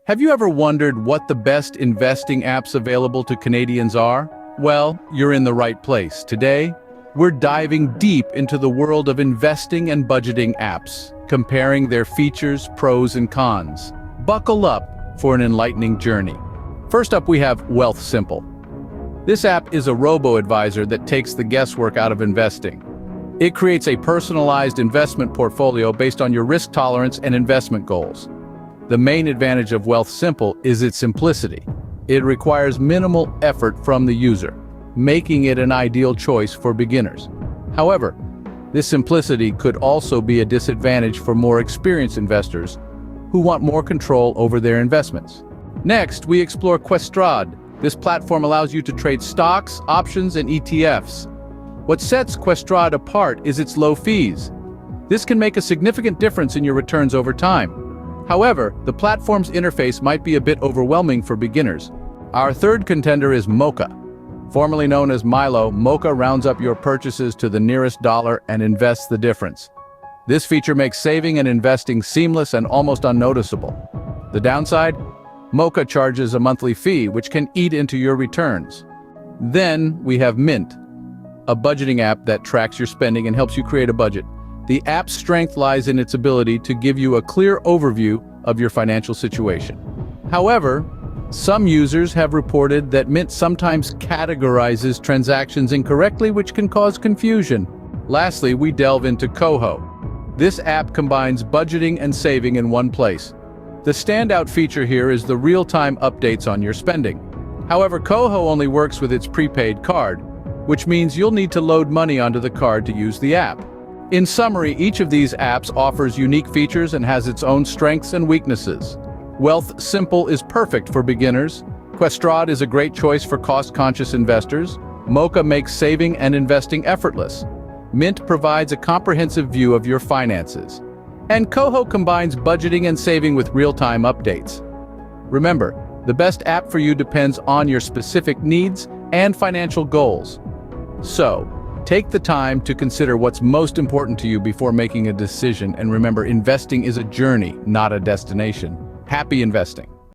Have you ever wondered what the best investing apps available to Canadians are? Well, you're in the right place. Today, we're diving deep into the world of investing and budgeting apps, comparing their features, pros and cons. Buckle up for an enlightening journey. First up, we have Wealthsimple. This app is a robo-advisor that takes the guesswork out of investing. It creates a personalized investment portfolio based on your risk tolerance and investment goals. The main advantage of Wealthsimple is its simplicity. It requires minimal effort from the user, making it an ideal choice for beginners. However, this simplicity could also be a disadvantage for more experienced investors who want more control over their investments. Next, we explore Questrade. This platform allows you to trade stocks, options, and ETFs. What sets Questrade apart is its low fees. This can make a significant difference in your returns over time. However, the platform's interface might be a bit overwhelming for beginners. Our third contender is Mocha. Formerly known as Milo, Mocha rounds up your purchases to the nearest dollar and invests the difference. This feature makes saving and investing seamless and almost unnoticeable. The downside? Mocha charges a monthly fee, which can eat into your returns. Then we have Mint, a budgeting app that tracks your spending and helps you create a budget. The app's strength lies in its ability to give you a clear overview of your financial situation. However, some users have reported that Mint sometimes categorizes transactions incorrectly, which can cause confusion. Lastly, we delve into Coho. This app combines budgeting and saving in one place. The standout feature here is the real-time updates on your spending. However, Coho only works with its prepaid card, which means you'll need to load money onto the card to use the app. In summary, each of these apps offers unique features and has its own strengths and weaknesses. Wealthsimple is perfect for beginners. Questrade is a great choice for cost-conscious investors. Mocha makes saving and investing effortless. Mint provides a comprehensive view of your finances. And Coho combines budgeting and saving with real-time updates. Remember, the best app for you depends on your specific needs and financial goals. So, take the time to consider what's most important to you before making a decision, and remember, investing is a journey, not a destination. Happy investing!